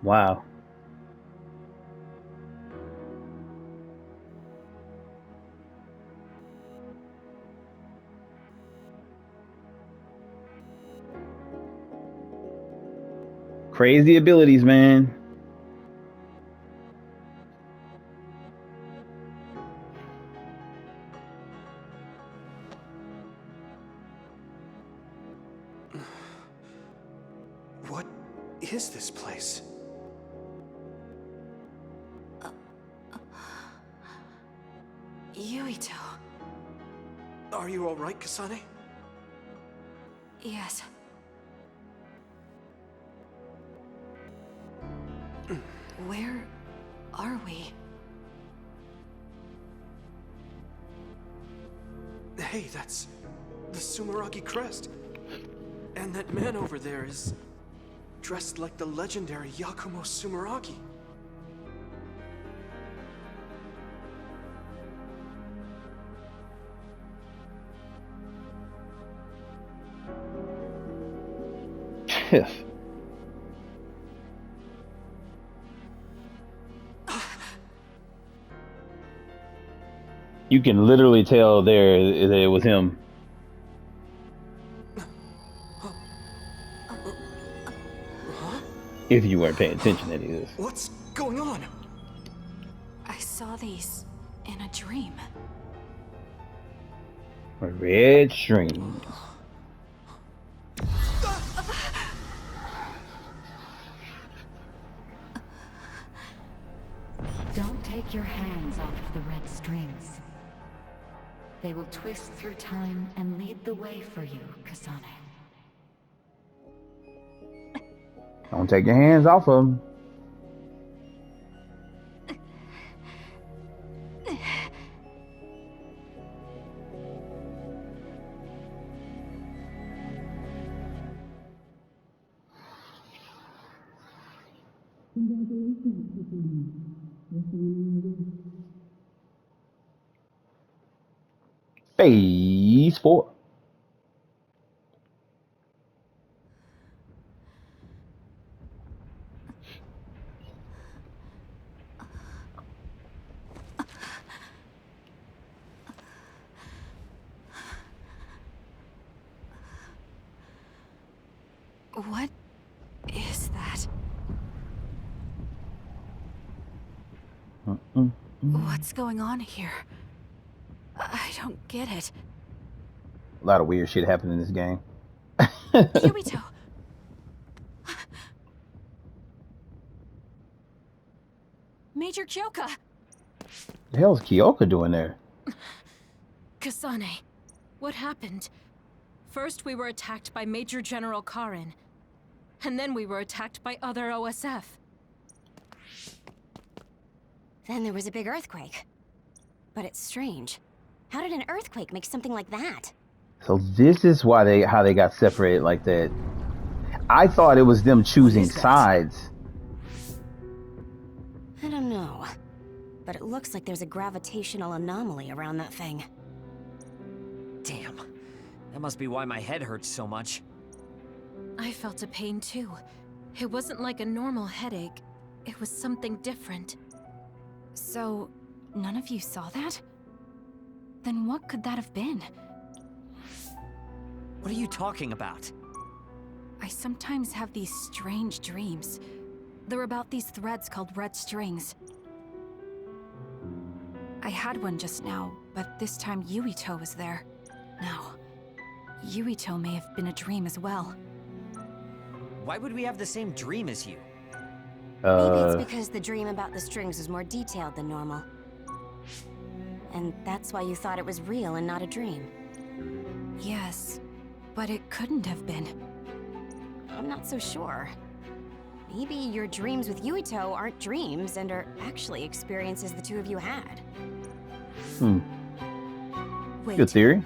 Wow. Crazy abilities, man. What is this place? Yuito. Are you all right, Kasane? Yes. Where are we? Hey, that's the Sumeragi crest. And that man over there is dressed like the legendary Yakumo Sumeragi. You can literally tell there that it was him. If you weren't paying attention, that is. What's going on? I saw these in a dream. A red string. Don't take your hands off of the red strings. They will twist through time and lead the way for you, Kasane. Don't take your hands off of him. Phase 4. What is that? What's going on here? I don't get it. A lot of weird shit happened in this game. Yuito! Major Kyoka! The hell's Kyoka doing there? Kasane, what happened? First we were attacked by Major General Karin, and then we were attacked by other OSF. Then there was a big earthquake. But it's strange. How did an earthquake make something like that? So this is why how they got separated like that. I thought it was them choosing sides. I don't know. But it looks like there's a gravitational anomaly around that thing. Damn. That must be why my head hurts so much. I felt a pain too. It wasn't like a normal headache. It was something different. So, none of you saw that? Then what could that have been? What are you talking about? I sometimes have these strange dreams. They're about these threads called red strings. I had one just now, but this time Yuito was there. Now, Yuito may have been a dream as well. Why would we have the same dream as you? Maybe it's because the dream about the strings is more detailed than normal. And that's why you thought it was real and not a dream. Yes, but it couldn't have been. I'm not so sure. Maybe your dreams with Yuito aren't dreams and are actually experiences the two of you had. Wait. Good theory.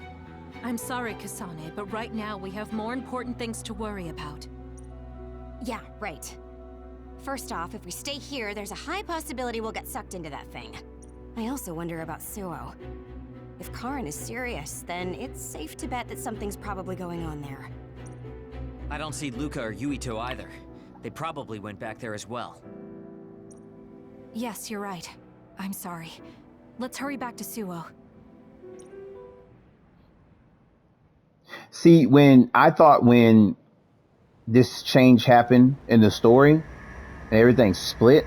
I'm sorry, Kasane, but right now we have more important things to worry about. Yeah, right. First off, if we stay here, there's a high possibility we'll get sucked into that thing. I also wonder about Suo. If Karin is serious, then it's safe to bet that something's probably going on there. I don't see Luca or Yuito either. They probably went back there as well. Yes, you're right. I'm sorry. Let's hurry back to Suo. See, when I thought when this change happened in the story and everything split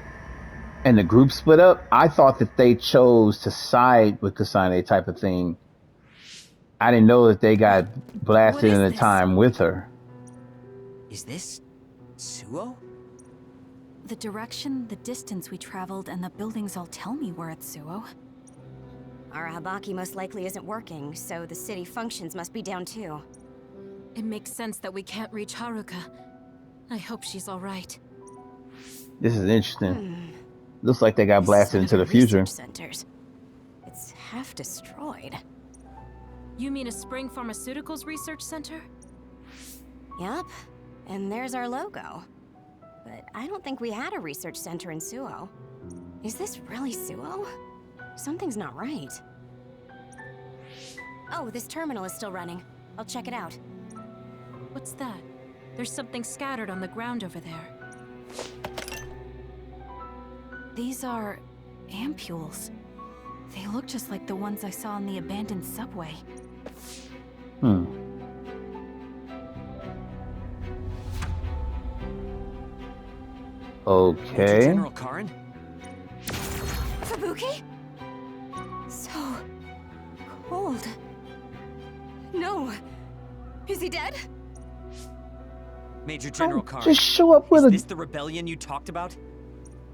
and the group split up, I thought that they chose to side with Kasane type of thing. I didn't know that they got blasted is in a this? time with her. Is this Suo? The direction, the distance we traveled, and the buildings all tell me we're at Suo. Our Habaki most likely isn't working, so the city functions must be down too. It makes sense that we can't reach Haruka. I hope she's alright. This is interesting. Looks like they got This blasted is into one the of future. research centers. It's half destroyed. You mean a Spring Pharmaceuticals Research Center? Yup, and there's our logo. But I don't think we had a research center in Suo. Is this really Suo? Something's not right. Oh, this terminal is still running. I'll check it out. What's that? There's something scattered on the ground over there. These are ampules. They look just like the ones I saw in the abandoned subway. Okay. Major General Karin? Fubuki? So cold. No. Is he dead? Major General Karin, Just show up with is a. this the rebellion you talked about?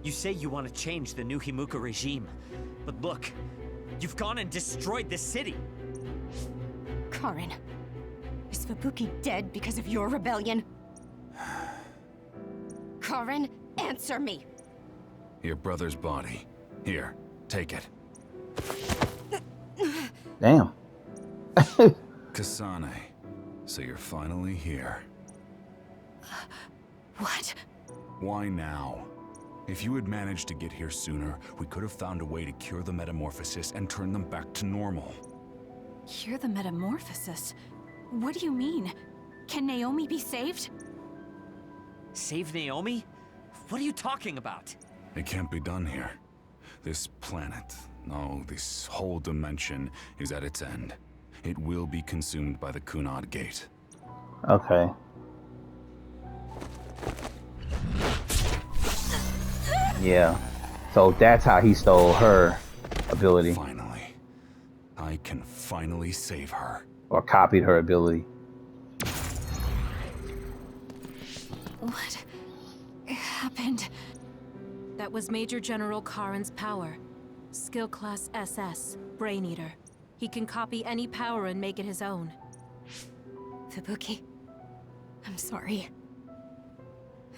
You say you want to change the new Himuka regime, but look, you've gone and destroyed the city. Karin, is Fubuki dead because of your rebellion? Karin, answer me. Your brother's body. Here, take it. Damn. Kasane, so you're finally here. What? Why now? If you had managed to get here sooner, we could have found a way to cure the metamorphosis and turn them back to normal. Cure the metamorphosis? What do you mean? Can Naomi be saved? Save Naomi? What are you talking about? It can't be done here. This planet, no, this whole dimension is at its end. It will be consumed by the Kunad Gate. Okay. Yeah. So that's how he stole her ability, Finally. I can finally save her. or copied her ability. What happened? That was Major General Karin's power. Skill class SS, Brain Eater. He can copy any power and make it his own. Fubuki, I'm sorry.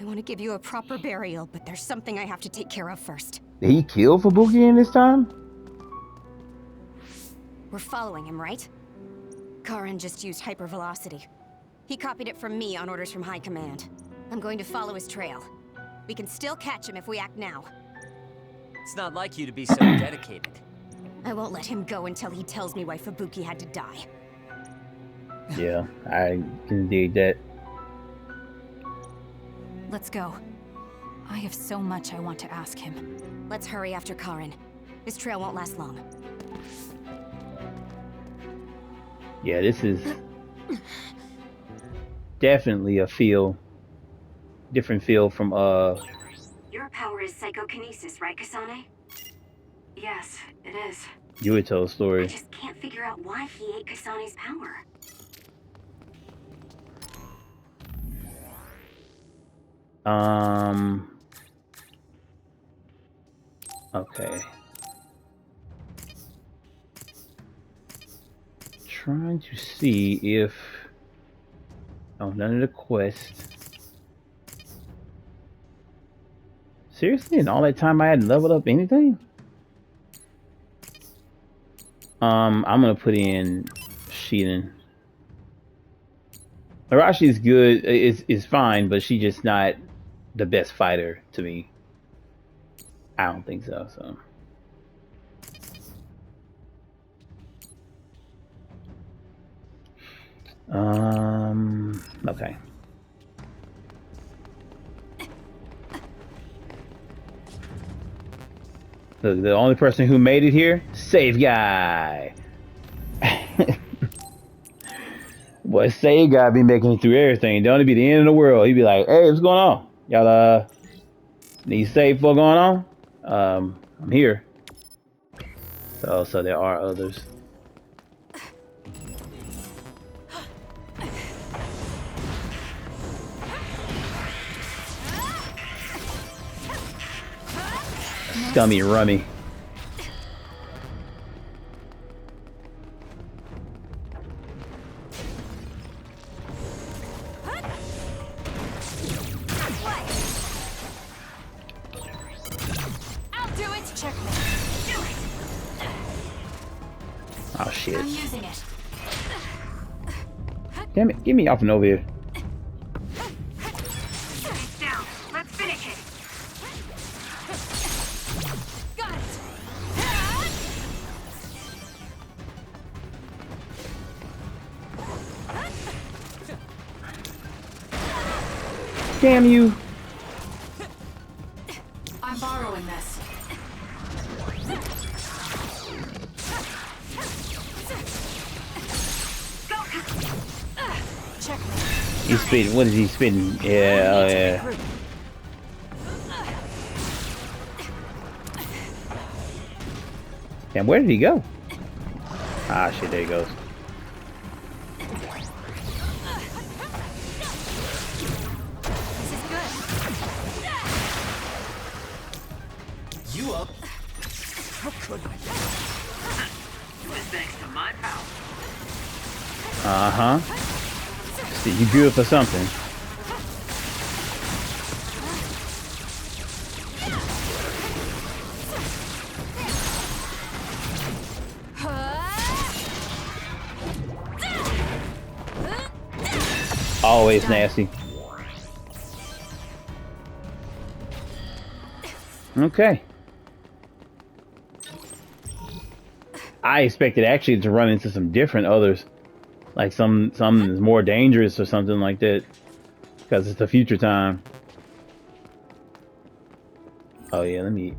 I want to give you a proper burial, but there's something I have to take care of first. Did he kill Fubuki in this time? We're following him, right? Karin just used hypervelocity. He copied it from me on orders from High Command. I'm going to follow his trail. We can still catch him if we act now. It's not like you to be so dedicated. I won't let him go until he tells me why Fubuki had to die. Yeah, I can dig that. Let's go. I have so much I want to ask him. Let's hurry after Karin. This trail won't last long. Yeah, this is definitely a different feel from Your power is psychokinesis, right, Kasane? Yes, it is. Yuito's I story. just can't figure out why he ate Kasane's power. Okay. Trying to see if none of the quests. Seriously, in all that time I hadn't leveled up anything? I'm gonna put in Shiden. Arashi is good, is fine, but she's just not the best fighter to me. I don't think so, so. Okay. The only person who made it here, Save Guy. Boy, Save Guy be making it through everything. Don't it be the end of the world? He'd be like, "Hey, what's going on? Y'all need save what going on? I'm here." So there are others. Scummy rummy. Oh shit. I'm using it. Damn it, get me off and over here. It's down. Let's finish it. Got it. Damn you. I'm borrowing this. Check. He's spitting. What is he spitting? Yeah, oh yeah. Damn, where did he go? Ah, shit, there he goes. This is good. You up? How could I? This thanks to my power. Uh-huh. See, you good for something. Always nasty. Okay. I expected actually to run into some different others. Like some is more dangerous or something like that. Because it's the future time. Oh yeah, let me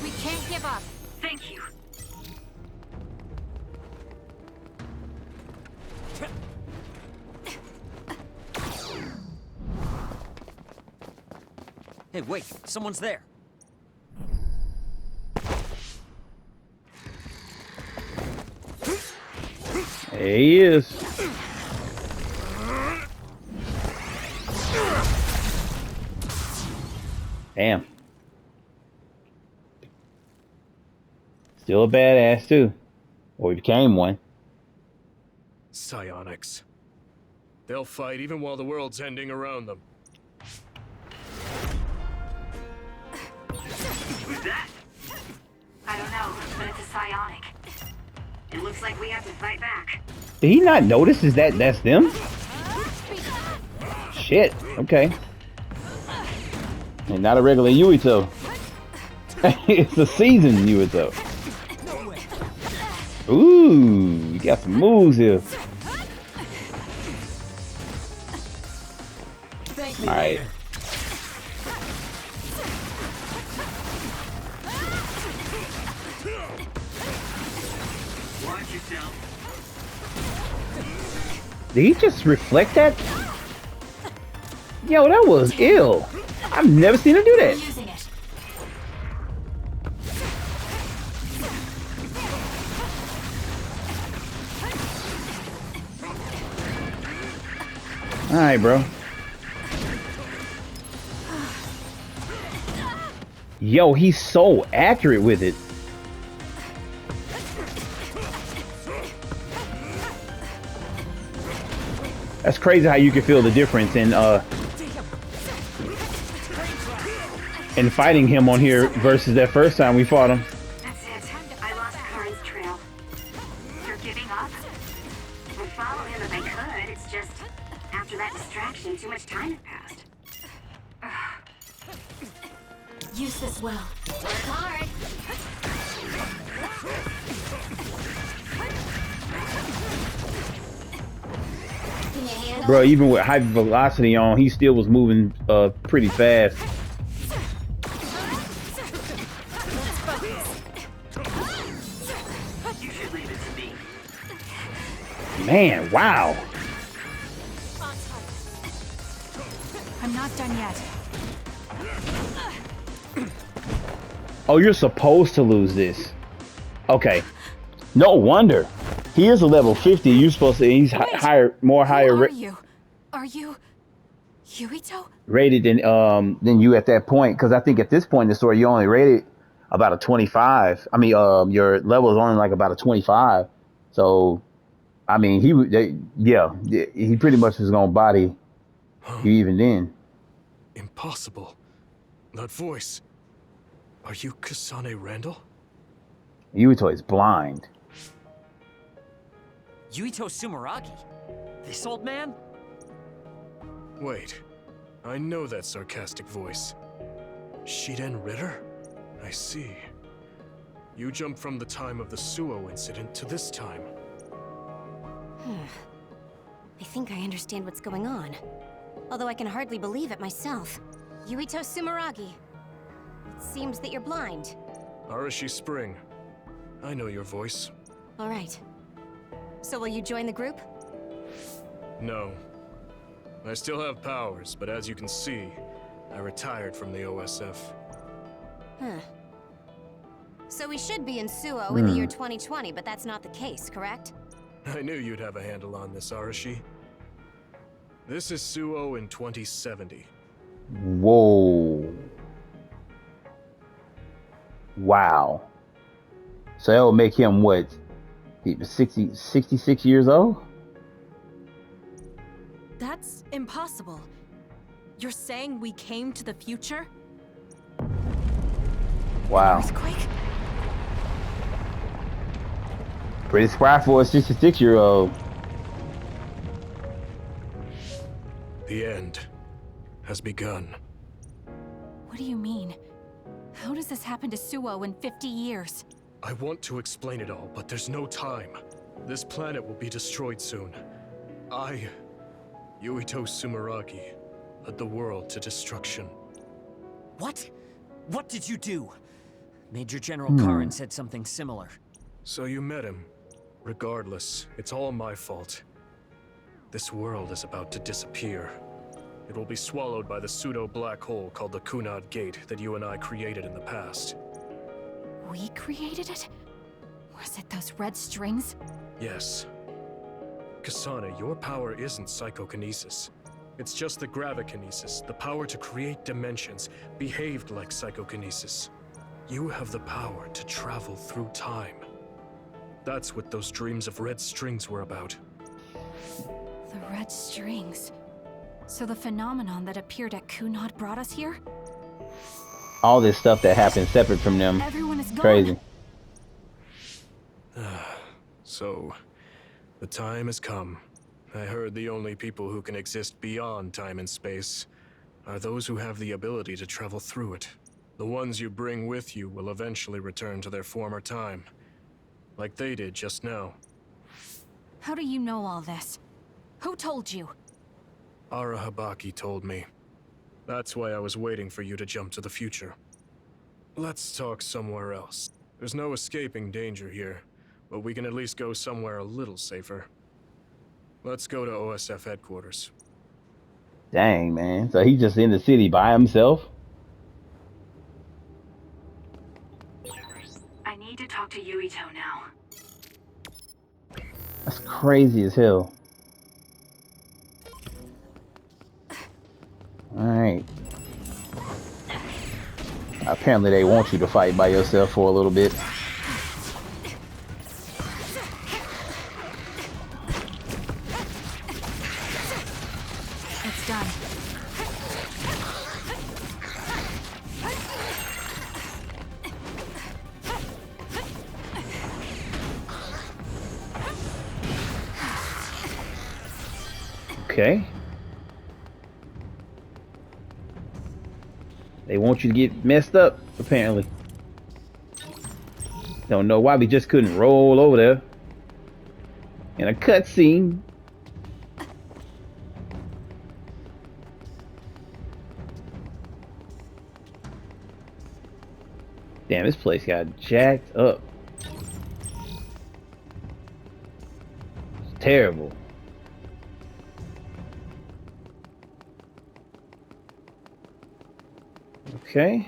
We can't give up. Thank you. Hey, wait! Someone's there. There he is. Damn. Still a badass too. Or he became one. Psionics. They'll fight even while the world's ending around them. Who's that? I don't know, but it's a psionic. It looks like we have to fight back. Did he not notice that's them? Shit. Okay. And not a regular Yuito. It's a seasoned Yuito. Ooh, you got some moves here. Alright. Watch yourself. Did he just reflect that? Yo, that was ill. I've never seen her do that. Using it. Alright, bro. Yo, he's so accurate with it. That's crazy how you can feel the difference in fighting him on here versus that first time we fought him. That's it. I lost Karin's trail. You're giving up? I'd follow him if I could. It's just, after that distraction, too much time had passed. Use this well. Work hard. Can you handle Bro, even with hyper velocity on, he still was moving pretty fast. Man, wow. I'm not done yet. Oh, you're supposed to lose this. Okay. No wonder. He is a level 50. You're supposed to. He's higher, more higher. Who are you? Are you Yuito? Rated than you at that point, because I think at this point in the story you only rated about a 25. I mean, your level is only like about a 25. So, I mean, he pretty much was gonna body you even then. Impossible. That voice. Are you Kasane Randall? Yuito is blind. Yuito Sumeragi? This old man? Wait. I know that sarcastic voice. Shiden Ritter? I see. You jumped from the time of the Suo incident to this time. I think I understand what's going on. Although I can hardly believe it myself. Yuito Sumeragi. It seems that you're blind. Arashi Spring. I know your voice. All right. So will you join the group? No. I still have powers, but as you can see, I retired from the OSF. Huh. So we should be in Suo in the year 2020, but that's not the case, correct? I knew you'd have a handle on this, Arashi. This is Suo in 2070. Whoa. Wow. So that would make him what? 66 years old? That's impossible. You're saying we came to the future? Wow. Earthquake? Pretty spry for a 66-year-old. The end has begun. What do you mean? How does this happen to Suo in 50 years? I want to explain it all, but there's no time. This planet will be destroyed soon. I, Yuito Sumeragi, led the world to destruction. What? What did you do? Major General Karin said something similar. So you met him. Regardless, it's all my fault. This world is about to disappear. It will be swallowed by the pseudo-black hole called the Kunad Gate that you and I created in the past. We created it? Was it those red strings? Yes. Kasane, your power isn't psychokinesis. It's just the gravikinesis, the power to create dimensions, behaved like psychokinesis. You have the power to travel through time. That's what those dreams of red strings were about. The red strings. So the phenomenon that appeared at Kunad brought us here? All this stuff that happened separate from them. Everyone is gone. Crazy. So, the time has come. I heard the only people who can exist beyond time and space are those who have the ability to travel through it. The ones you bring with you will eventually return to their former time, like they did just now. How do you know all this? Who told you? Ara Habaki told me. That's why I was waiting for you to jump to the future. Let's talk somewhere else. There's no escaping danger here, but we can at least go somewhere a little safer. Let's go to OSF headquarters. Dang, man. So he's just in the city by himself? I need to talk to Yuito now. That's crazy as hell. Alright. Apparently they want you to fight by yourself for a little bit. It's done. Okay. They want you to get messed up, apparently. Don't know why we just couldn't roll over there in a cutscene. Damn, this place got jacked up. Terrible. Okay.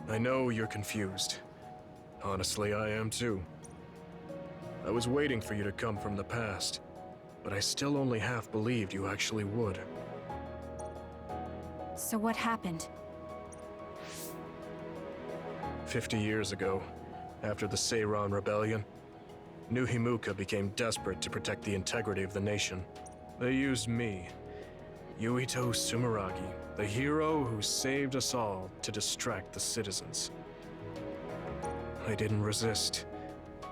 I know you're confused. Honestly, I am too. I was waiting for you to come from the past, but I still only half believed you actually would. So what happened? 50 years ago, after the Seiran Rebellion, New Himuka became desperate to protect the integrity of the nation. They used me, Yuito Sumeragi, the hero who saved us all, to distract the citizens. I didn't resist.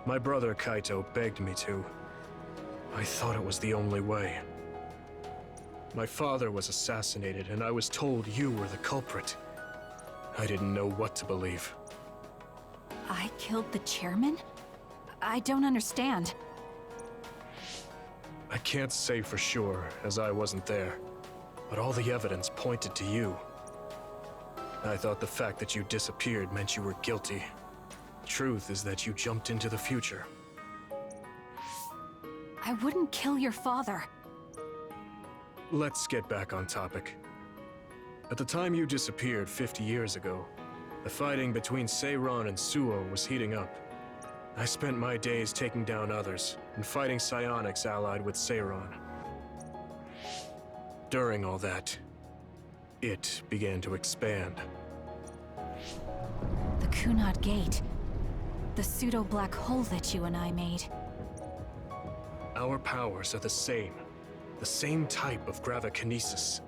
My brother Kaito begged me to. I thought it was the only way. My father was assassinated, and I was told you were the culprit. I didn't know what to believe. I killed the chairman? I don't understand. I can't say for sure, as I wasn't there, but all the evidence pointed to you. I thought the fact that you disappeared meant you were guilty. Truth is that you jumped into the future. I wouldn't kill your father. Let's get back on topic. At the time you disappeared 50 years ago, the fighting between Seiran and Suo was heating up. I spent my days taking down others and fighting psionics allied with Seiran. During all that, it began to expand. The Kunad Gate. The pseudo-black hole that you and I made. Our powers are the same type of gravikinesis.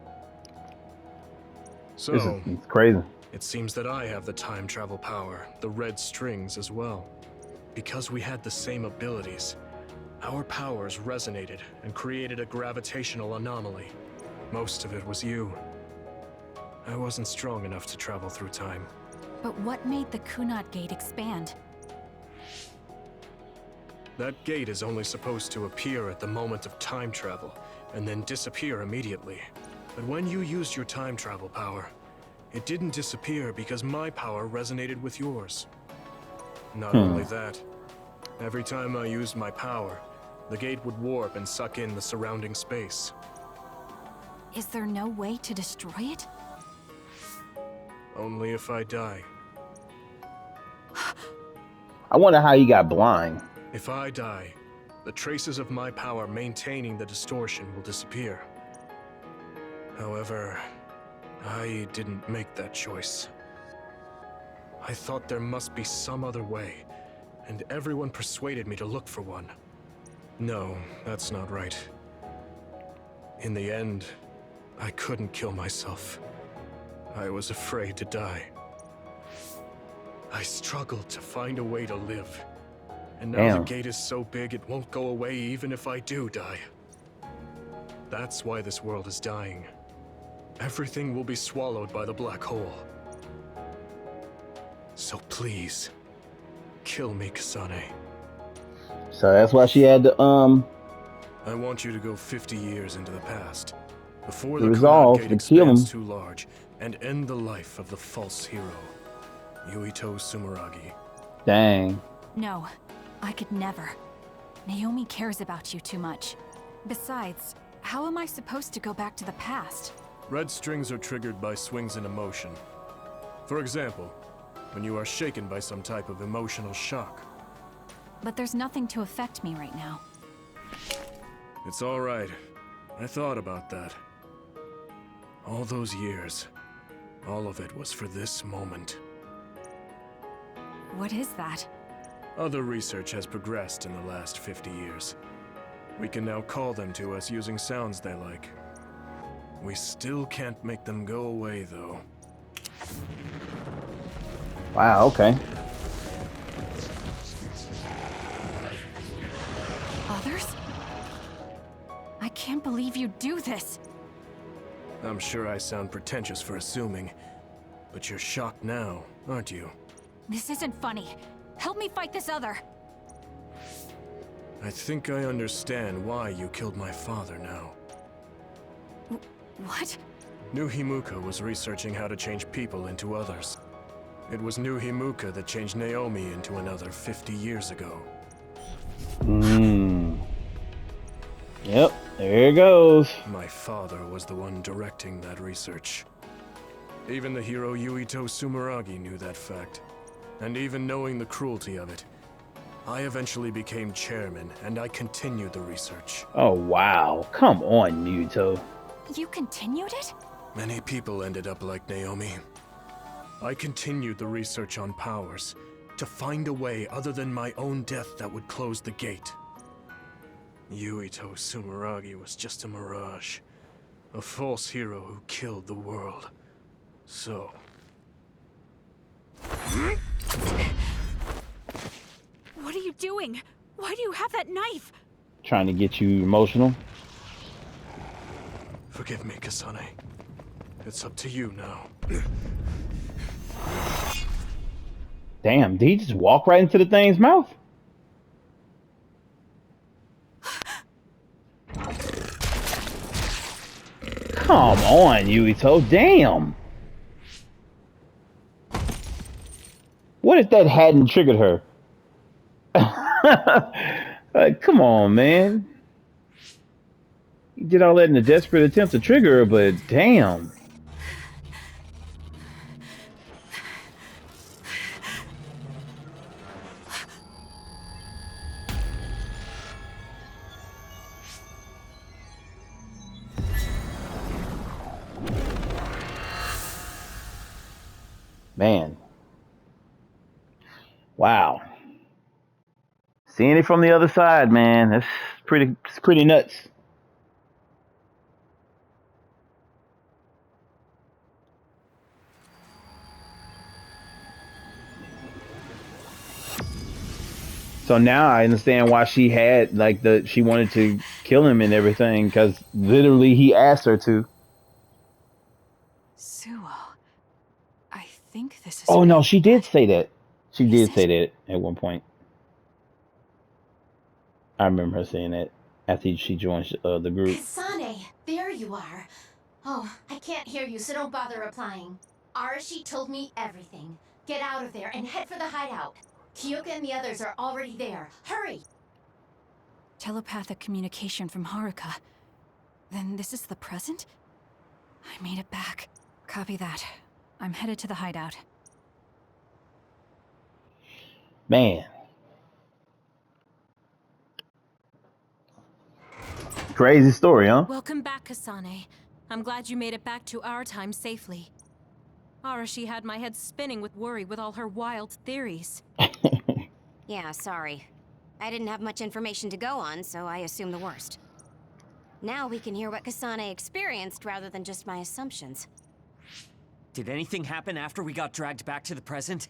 So, It's crazy. it seems that I have the time travel power, the red strings as well. Because we had the same abilities, our powers resonated and created a gravitational anomaly. Most of it was you. I wasn't strong enough to travel through time. But what made the Kunad Gate expand? That gate is only supposed to appear at the moment of time travel, and then disappear immediately. But when you used your time travel power, it didn't disappear because my power resonated with yours. Not only that, every time I used my power, the gate would warp and suck in the surrounding space. Is there no way to destroy it? Only if I die. I wonder how you got blind. If I die, the traces of my power maintaining the distortion will disappear. However, I didn't make that choice. I thought there must be some other way, and everyone persuaded me to look for one. No, that's not right. In the end, I couldn't kill myself. I was afraid to die. I struggled to find a way to live. And now the gate is so big it won't go away even if I do die. That's why this world is dying. Everything will be swallowed by the black hole. So please, kill me, Kasane. So that's why she had to I want you to go 50 years into the past, before the resolve Kunad Gate to kill him. expands too large, and end the life of the false hero, Yuito Sumeragi. Dang. No, I could never. Naomi cares about you too much. Besides, how am I supposed to go back to the past? Red strings are triggered by swings in emotion. For example, when you are shaken by some type of emotional shock. But there's nothing to affect me right now. It's all right. I thought about that. All those years, all of it was for this moment. What is that? Other research has progressed in the last 50 years. We can now call them to us using sounds they like. We still can't make them go away, though. Wow, okay. Others? I can't believe you do this. I'm sure I sound pretentious for assuming, but you're shocked now, aren't you? This isn't funny. Help me fight this other. I think I understand why you killed my father now. What? New Himuka was researching how to change people into others. It was New Himuka that changed Naomi into another 50 years ago. Yep, there it goes. My father was the one directing that research. Even the hero Yuito Sumeragi knew that fact. And even knowing the cruelty of it, I eventually became chairman, and I continued the research. Oh, wow. Come on, Yuto. You continued it? Many people ended up like Naomi. I continued the research on powers, to find a way other than my own death that would close the gate. Yuito Sumeragi was just a mirage. A false hero who killed the world. So... What are you doing? Why do you have that knife? Trying to get you emotional. Forgive me, Kasane. It's up to you now. Damn, did he just walk right into the thing's mouth? Come on, Yuito. Damn. What if that hadn't triggered her? Come on, man. You did all that in a desperate attempt to trigger her, but damn. Man. Wow. Seeing it from the other side, man, that's pretty nuts. So now I understand why she had she wanted to kill him and everything, because literally he asked her to. Suo. I think this is... Oh no, she did say that. She did say that at one point. I remember her saying that after she joined the group. Kasane, there you are. Oh, I can't hear you, so don't bother replying. Arashi told me everything. Get out of there and head for the hideout. Kyoka and the others are already there. Hurry! Telepathic communication from Haruka. Then this is the present? I made it back. Copy that. I'm headed to the hideout. Man. Crazy story, huh? Welcome back, Kasane. I'm glad you made it back to our time safely. Arashi had my head spinning with worry with all her wild theories. Yeah, sorry. I didn't have much information to go on, so I assumed the worst. Now we can hear what Kasane experienced rather than just my assumptions. Did anything happen after we got dragged back to the present?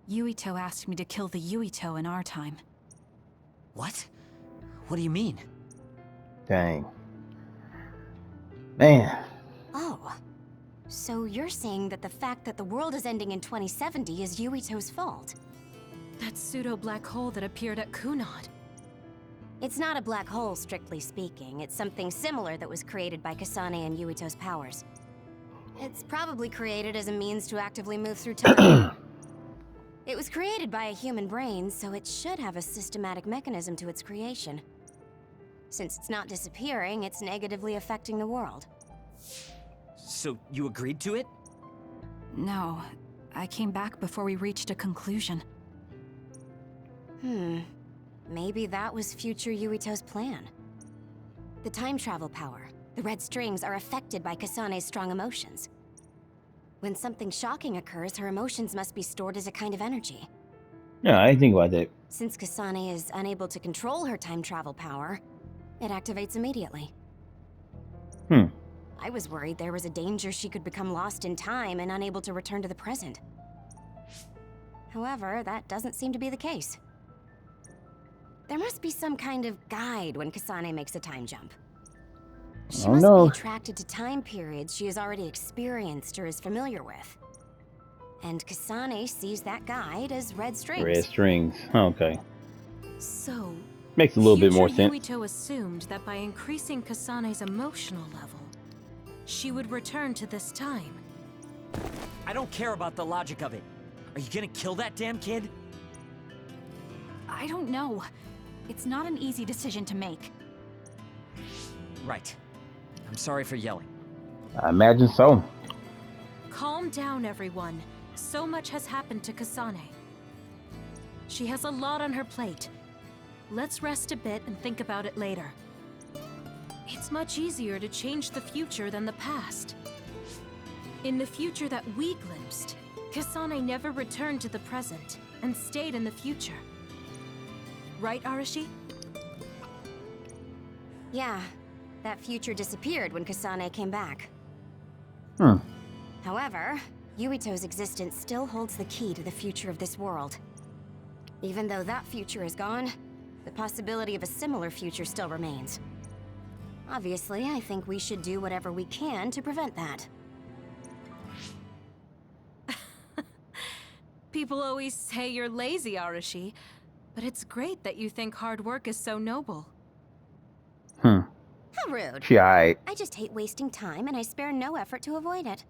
Yuito asked me to kill the Yuito in our time. What? What do you mean? Dang. Man. Oh. So you're saying that the fact that the world is ending in 2070 is Yuito's fault? That pseudo-black hole that appeared at Kunad. It's not a black hole, strictly speaking. It's something similar that was created by Kasane and Yuito's powers. It's probably created as a means to actively move through time. It was created by a human brain, so it should have a systematic mechanism to its creation. Since it's not disappearing, it's negatively affecting the world. So you agreed to it? No. I came back before we reached a conclusion. Maybe that was future Yuito's plan. The time travel power, the red strings, are affected by Kasane's strong emotions. When something shocking occurs, her emotions must be stored as a kind of energy. Yeah, I didn't think about that. Since Kasane is unable to control her time travel power, it activates immediately. I was worried there was a danger she could become lost in time and unable to return to the present. However, that doesn't seem to be the case. There must be some kind of guide when Kasane makes a time jump. She must be attracted to time periods she has already experienced or is familiar with. And Kasane sees that guide as red strings. Red strings. Okay. So... makes a little bit more sense. Yuito assumed that by increasing Kasane's emotional level, she would return to this time. I don't care about the logic of it. Are you gonna kill that damn kid? I don't know. It's not an easy decision to make. Right. I'm sorry for yelling. I imagine so. Calm down, everyone. So much has happened to Kasane. She has a lot on her plate. Let's rest a bit and think about it later. It's much easier to change the future than the past. In the future that we glimpsed, Kasane never returned to the present and stayed in the future. Right, Arashi? Yeah, that future disappeared when Kasane came back. However, Yuito's existence still holds the key to the future of this world. Even though that future is gone, the possibility of a similar future still remains. Obviously, I think we should do whatever we can to prevent that. People always say you're lazy, Arashi, but it's great that you think hard work is so noble. How rude. She alright. I just hate wasting time, and I spare no effort to avoid it.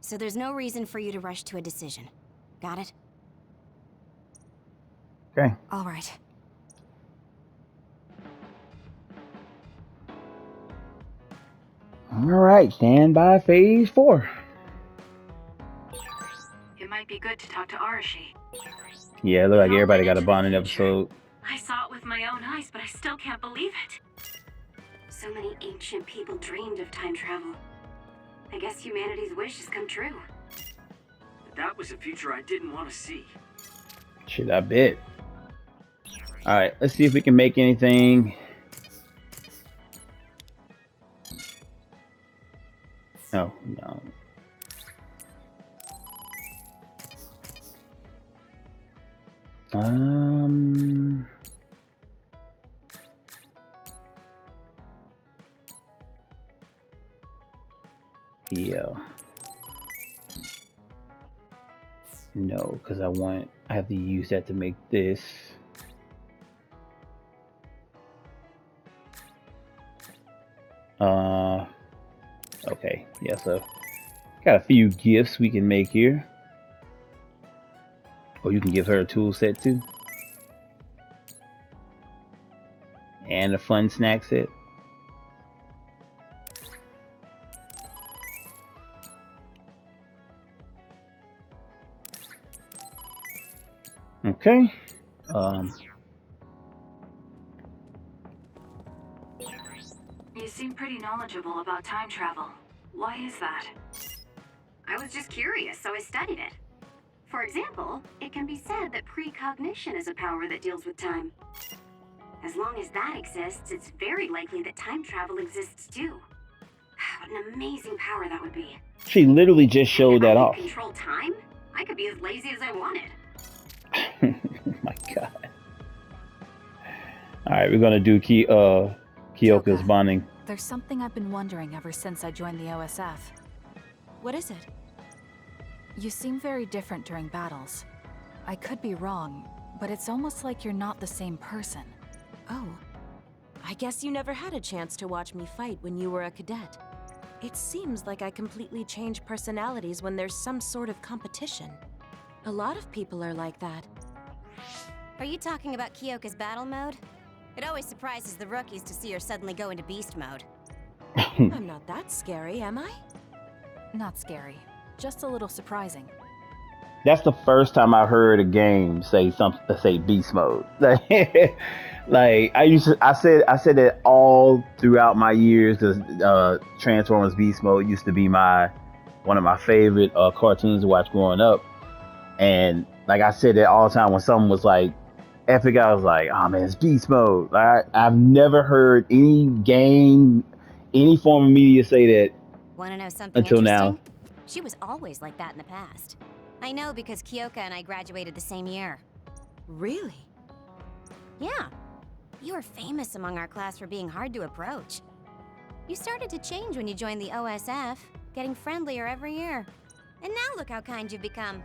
So there's no reason for you to rush to a decision. Got it? Okay. All right. Alright, stand by phase 4. It might be good to talk to Arashi. Yeah, it look like everybody got a bonding episode. I saw it with my own eyes, but I still can't believe it. So many ancient people dreamed of time travel. I guess humanity's wish has come true. But that was a future I didn't want to see. Shit, I bet. Alright, let's see if we can make anything. Oh, no. Yeah. No, because I have to use that to make this. Okay, yeah, so got a few gifts we can make here. Oh, you can give her a tool set too. And a fun snack set. Okay. You seem pretty knowledgeable about time travel. Why is that? I was just curious, so I studied it. For example, it can be said that precognition is a power that deals with time. As long as that exists, it's very likely that time travel exists too. What an amazing power that would be. She literally just showed that off. Control time? I could be as lazy as I wanted. Oh my god. Alright, we're gonna do Kyoka's bonding. There's something I've been wondering ever since I joined the OSF. What is it? You seem very different during battles. I could be wrong, but it's almost like you're not the same person. Oh. I guess you never had a chance to watch me fight when you were a cadet. It seems like I completely change personalities when there's some sort of competition. A lot of people are like that. Are you talking about Kyoka's battle mode? It always surprises the rookies to see her suddenly go into beast mode. I'm not that scary, am I? Not scary. Just a little surprising. That's the first time I heard a game say beast mode. Like I said that all throughout my years. The Transformers Beast Mode used to be one of my favorite cartoons to watch growing up. And like I said that all the time when someone was like epic, I was like, oh man, it's beast mode. I've never heard any game, any form of media say that. Want to know something until interesting? now. She was always like that in the past. I know because Kyoka and I graduated the same year. Really? Yeah. You were famous among our class for being hard to approach. You started to change when you joined the OSF, getting friendlier every year. And now look how kind you've become.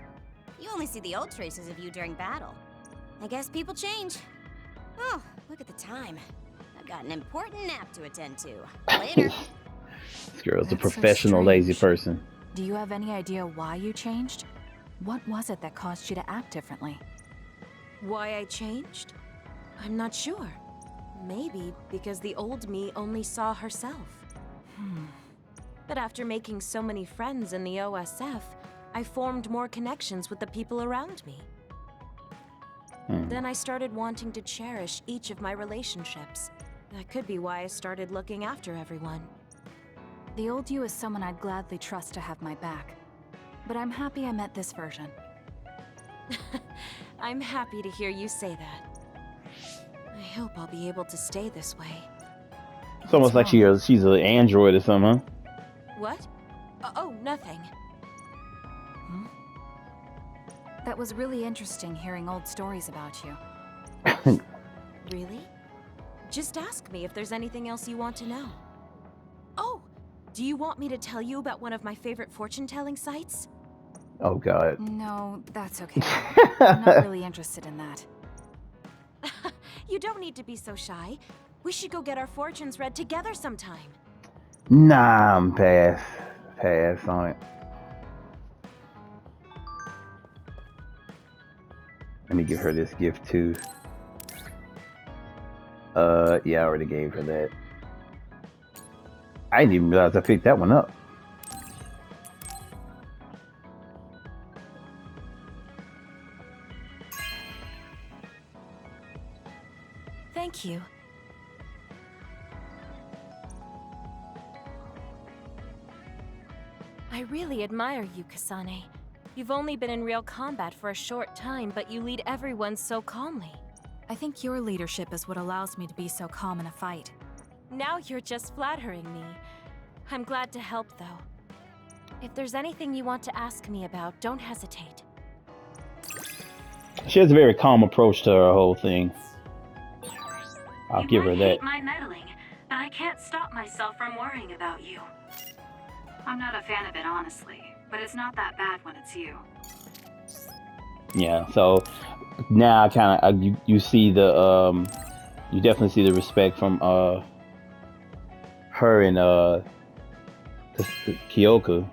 You only see the old traces of you during battle. I guess people change. Oh, look at the time. I've got an important nap to attend to. Later. This girl's a professional lazy person. Do you have any idea why you changed? What was it that caused you to act differently? Why I changed? I'm not sure. Maybe because the old me only saw herself. But after making so many friends in the OSF, I formed more connections with the people around me. Then I started wanting to cherish each of my relationships. That could be why I started looking after everyone. The old you is someone I'd gladly trust to have my back. But I'm happy I met this version. I'm happy to hear you say that. I hope I'll be able to stay this way. It's almost like she's an android or something, What? Oh, nothing. That was really interesting hearing old stories about you. Really? Just ask me if there's anything else you want to know. Oh! Do you want me to tell you about one of my favorite fortune-telling sites? Oh god. No, that's okay. I'm not really interested in that. You don't need to be so shy. We should go get our fortunes read together sometime. Nah, I'm pass on it. Let me give her this gift too. Yeah, I already gave her that. I didn't even realize I picked that one up. Thank you. I really admire you, Kasane. You've only been in real combat for a short time, but you lead everyone so calmly. I think your leadership is what allows me to be so calm in a fight. Now you're just flattering me. I'm glad to help, though. If there's anything you want to ask me about, don't hesitate. She has a very calm approach to her whole thing. I'll give her You might that. hate my meddling, but I can't stop myself from worrying about you. I'm not a fan of it, honestly, but it's not that bad when it's you. Yeah, so now kind of you see the you definitely see the respect from her and Kyoka.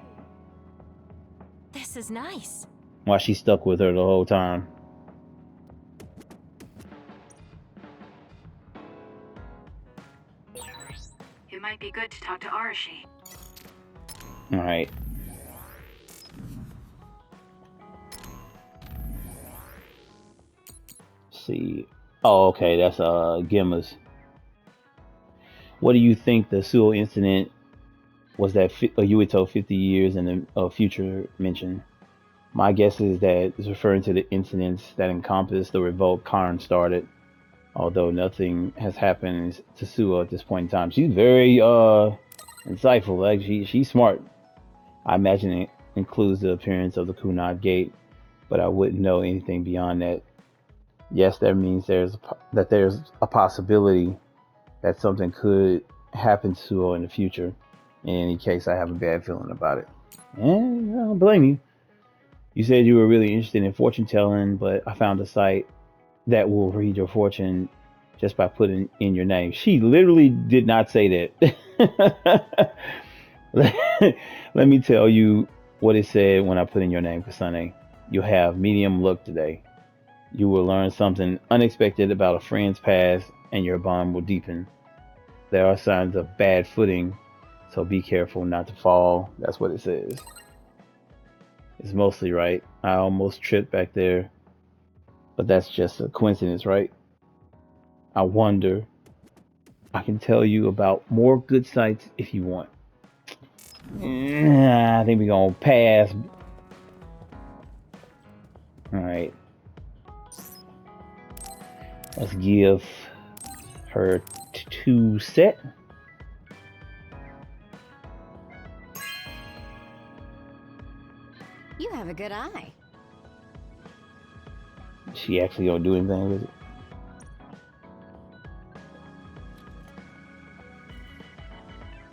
This is nice. Why she stuck with her the whole time. It might be good to talk to Arashi. All right. See. Oh, okay. That's Gemma's. What do you think the Suo incident was? That Yuito 50 years in the future mentioned? My guess is that it's referring to the incidents that encompass the revolt Karn started. Although nothing has happened to Suo at this point in time. She's very insightful. Like she's smart. I imagine it includes the appearance of the Kunad Gate, but I wouldn't know anything beyond that. Yes, that means there's a possibility that something could happen to Suo in the future. In any case, I have a bad feeling about it. And I don't blame you. You said you were really interested in fortune telling, but I found a site that will read your fortune just by putting in your name. She literally did not say that. Let me tell you what it said when I put in your name, Kasane. You'll have medium luck today. You will learn something unexpected about a friend's past, and your bond will deepen. There are signs of bad footing, so be careful not to fall. That's what it says. It's mostly right. I almost tripped back there, but that's just a coincidence, right? I wonder. I can tell you about more good sites if you want. I think we're gonna pass. Alright. Let's give her 2 set. You have a good eye. She actually gonna do anything with it?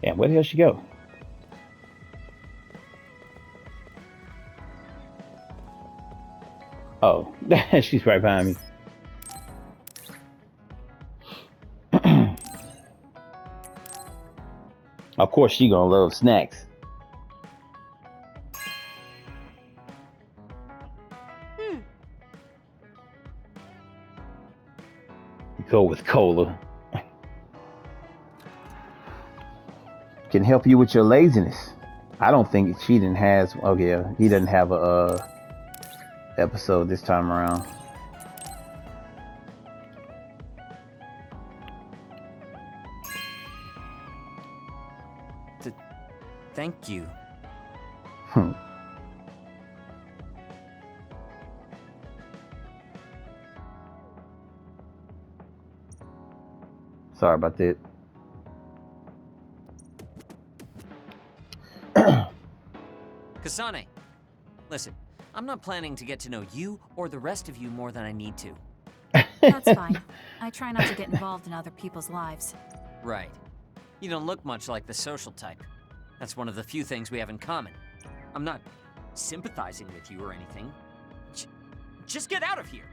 And where the hell she go? Oh, she's right behind me. Of course, she gonna love snacks. Go with cola. Can help you with your laziness. I don't think Cheating has. Oh yeah, he doesn't have a episode this time around. Thank you. Sorry about that. Kasane, listen, I'm not planning to get to know you or the rest of you more than I need to. That's fine. I try not to get involved in other people's lives. Right. You don't look much like the social type. That's one of the few things we have in common. I'm not sympathizing with you or anything. Just get out of here!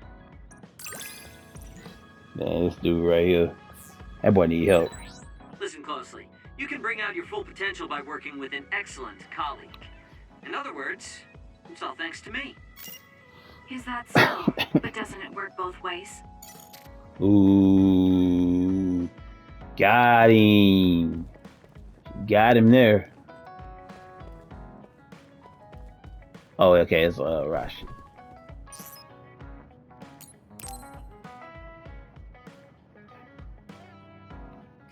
Man, this dude right here. That boy need help. Listen closely. You can bring out your full potential by working with an excellent colleague. In other words, it's all thanks to me. Is that so? But doesn't it work both ways? Ooh. Got him. Got him there. Oh, okay, it's Rashi.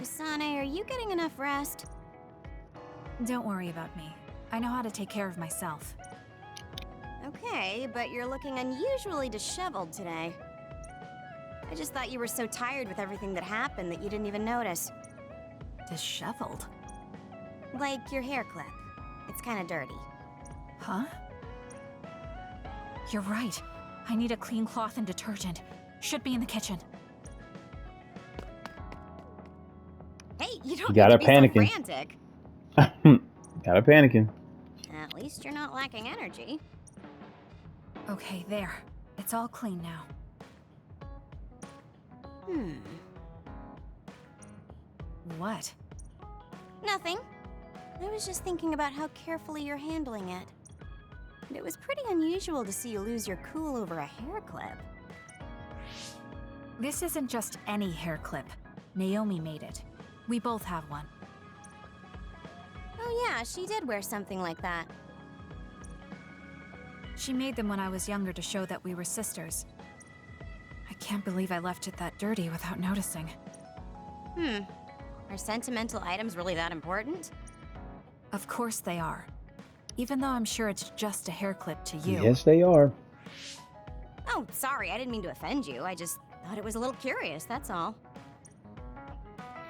Kasane, are you getting enough rest? Don't worry about me. I know how to take care of myself. Okay, but you're looking unusually disheveled today. I just thought you were so tired with everything that happened that you didn't even notice. Disheveled? Like your hair clip. It's kind of dirty. Huh? You're right. I need a clean cloth and detergent. Should be in the kitchen. Hey, you don't got need her to be panicking. so frantic. Got her panicking. At least you're not lacking energy. Okay, there. It's all clean now. What? Nothing. I was just thinking about how carefully you're handling it. And it was pretty unusual to see you lose your cool over a hair clip. This isn't just any hair clip. Naomi made it. We both have one. Oh yeah, she did wear something like that. She made them when I was younger to show that we were sisters. I can't believe I left it that dirty without noticing. Are sentimental items really that important? Of course they are. Even though I'm sure it's just a hair clip to you. Yes, they are. Oh, sorry, I didn't mean to offend you. I just thought it was a little curious, that's all.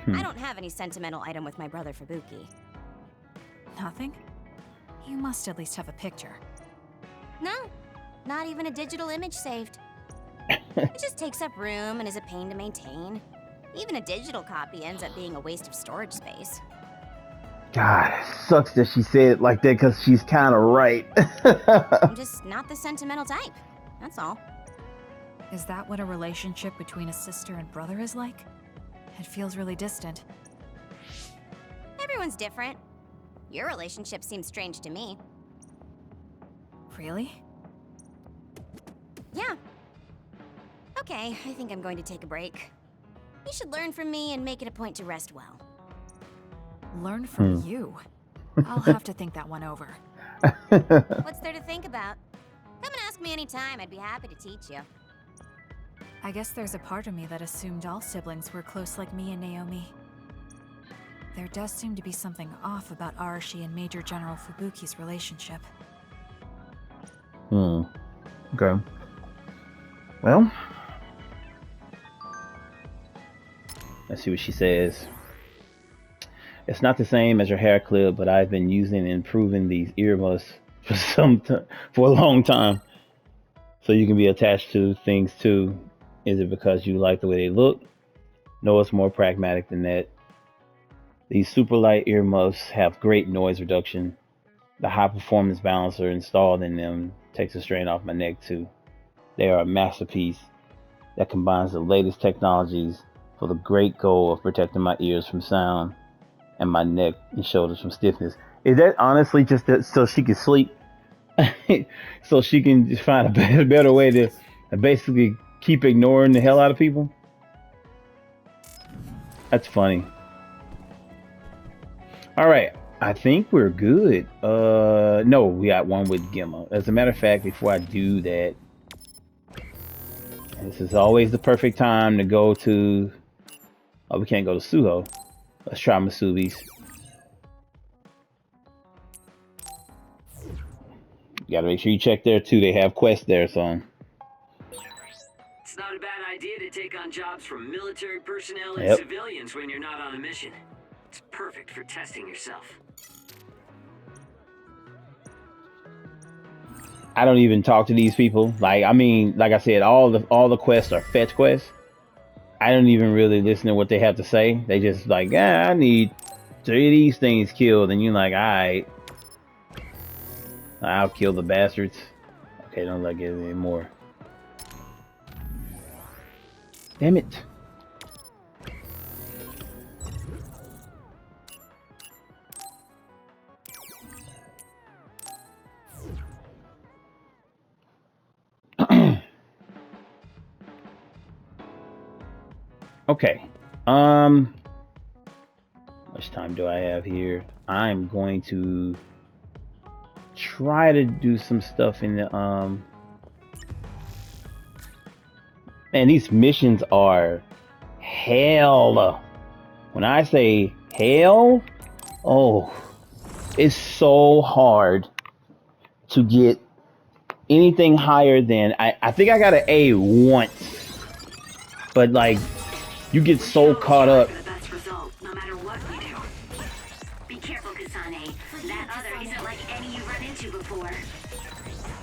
I don't have any sentimental item with my brother Fubuki. Nothing? You must at least have a picture. No, not even a digital image saved. It just takes up room and is a pain to maintain. Even a digital copy ends up being a waste of storage space. God, it sucks that she said it like that because she's kind of right. I'm just not the sentimental type, that's all. Is that what a relationship between a sister and brother is like? It feels really distant. Everyone's different. Your relationship seems strange to me. Really? Yeah. Okay, I think I'm going to take a break. You should learn from me and make it a point to rest well. Learn from you? I'll have to think that one over. What's there to think about? Come and ask me anytime, I'd be happy to teach you. I guess there's a part of me that assumed all siblings were close like me and Naomi. There does seem to be something off about Arashi and Major General Fubuki's relationship. Okay. Well, let's see what she says. It's not the same as your hair clip, but I've been using and improving these earmuffs for a long time. So you can be attached to things too. Is it because you like the way they look? No, it's more pragmatic than that. These super light earmuffs have great noise reduction. The high performance balancer installed in them takes the strain off my neck too. They are a masterpiece that combines the latest technologies for the great goal of protecting my ears from sound and my neck and shoulders from stiffness. Is that honestly just that so she can sleep? So she can just find a better way to basically keep ignoring the hell out of people? That's funny. All right, I think we're good. No, we got one with Gemma. As a matter of fact, before I do that, this is always the perfect time to go to. Oh, we can't go to Suho. Let's try Masubi's. You gotta make sure you check there too. They have quests there, so. It's not a bad idea to take on jobs from military personnel and Yep. civilians when you're not on a mission. It's perfect for testing yourself. I don't even talk to these people. Like, I mean, like I said, all the quests are fetch quests. I don't even really listen to what they have to say. They just like, yeah, I need 3 of these things killed, and you're like, all right, I'll kill the bastards. Okay, don't like it anymore. Damn it. Okay. Much time do I have here? I'm going to try to do some stuff in the man, these missions are hell. When I say hell, oh, it's so hard to get anything higher than I think I got an A once. But like you get so caught up. The best result, no matter what we do. Be careful, Kasane. That other isn't like any you've run into before.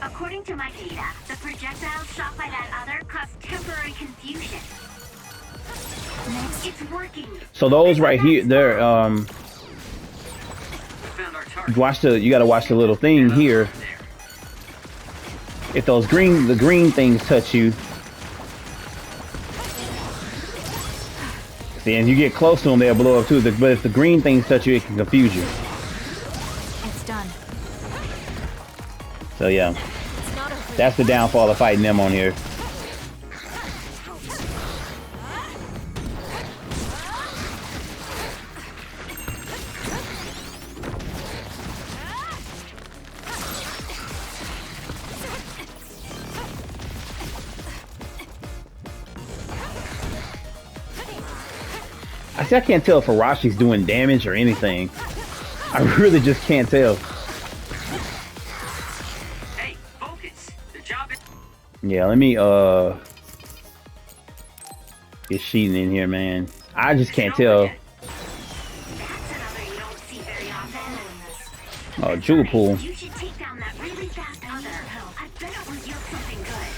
According to my data, the projectiles shot by that other caused temporary confusion. It's working. So those right here, they're you gotta watch the little thing here. If those the green things touch you, see, and you get close to them, they'll blow up too. But if the green things touch you, it can confuse you. It's done. So yeah, that's the downfall of fighting them on here. I can't tell if Arashi's doing damage or anything. I really just can't tell. Hey, focus. The job is... Yeah, let me get cheating in here, man. I just can't tell. Oh, jewel pool. You should take down that really fast other. I bet it will yield something good.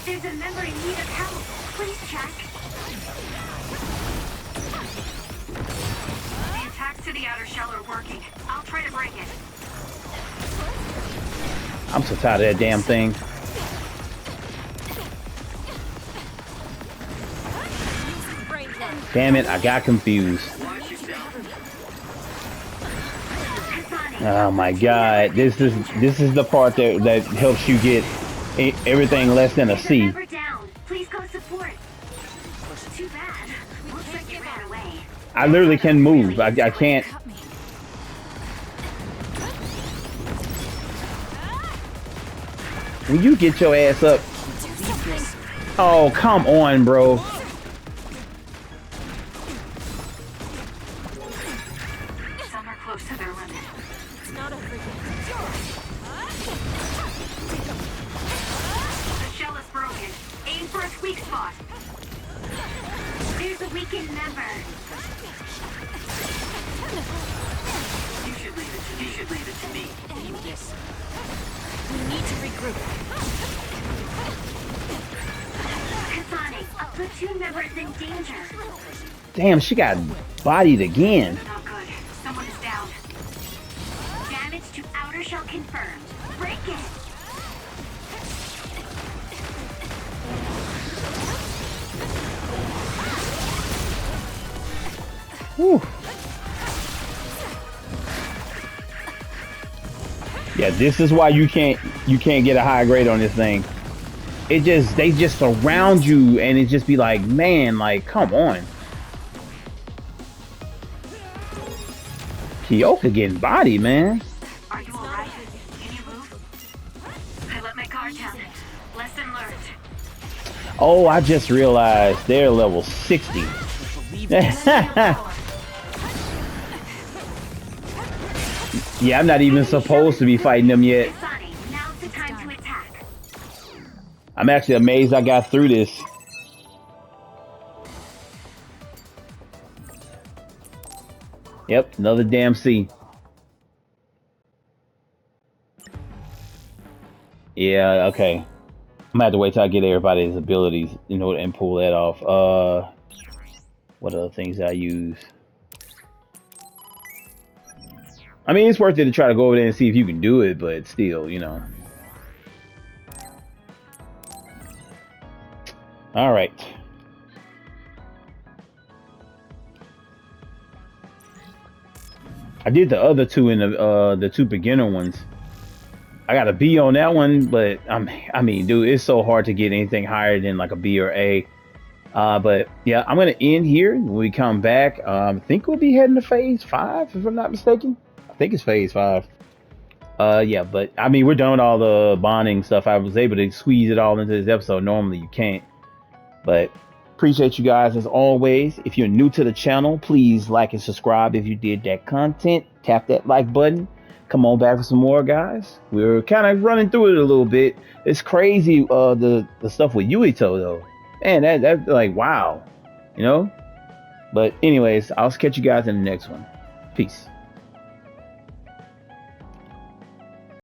There's a member in need of help. Please check. The attacks to the outer shell are working. I'll try to break it. I'm so tired of that damn thing. Damn it, I got confused. Oh my god, this is the part that helps you get everything less than a C. Please go support. Too bad. Looks like you ran away. I literally can move. I can't. Will you get your ass up? Oh, come on, bro. Some are close to their limit. It's not over yet. The shell is broken. Aim for its weak spot. There's a weakened member. You should leave it to me. Yes. We need to regroup. Kasane, a platoon member is in danger. Damn, she got bodied again. Not good. Someone is down. Damage to outer shell confirmed. Break it. Whew. Yeah, this is why you can't get a high grade on this thing. they just surround you, and it just be like, man, like, come on. Kyoka getting body, man. Are you alright? Can you move? I let my guard down. Lesson learned. Oh, I just realized they're level 60. Yeah, I'm not even supposed to be fighting them yet. Kasane, now's the time to attack. I'm actually amazed I got through this. Yep, another damn C. Yeah, okay. I'm gonna have to wait till I get everybody's abilities, you know, and pull that off. What other things I use? I mean, it's worth it to try to go over there and see if you can do it, but still, you know. All right. I did the other two in the two beginner ones. I got a B on that one, but I mean, dude, it's so hard to get anything higher than like a B or A. But yeah, I'm gonna end here. When we come back, I think we'll be heading to phase 5, if I'm not mistaken. I think it's phase 5. Yeah, but I mean, we're done with all the bonding stuff. I was able to squeeze it all into this episode. Normally you can't. But appreciate you guys as always. If you're new to the channel, please like and subscribe if you did that content. Tap that like button. Come on back for some more, guys. We're kind of running through it a little bit. It's crazy, the stuff with Yuito though. Man, that's like, wow, you know. But anyways, I'll catch you guys in the next one. Peace.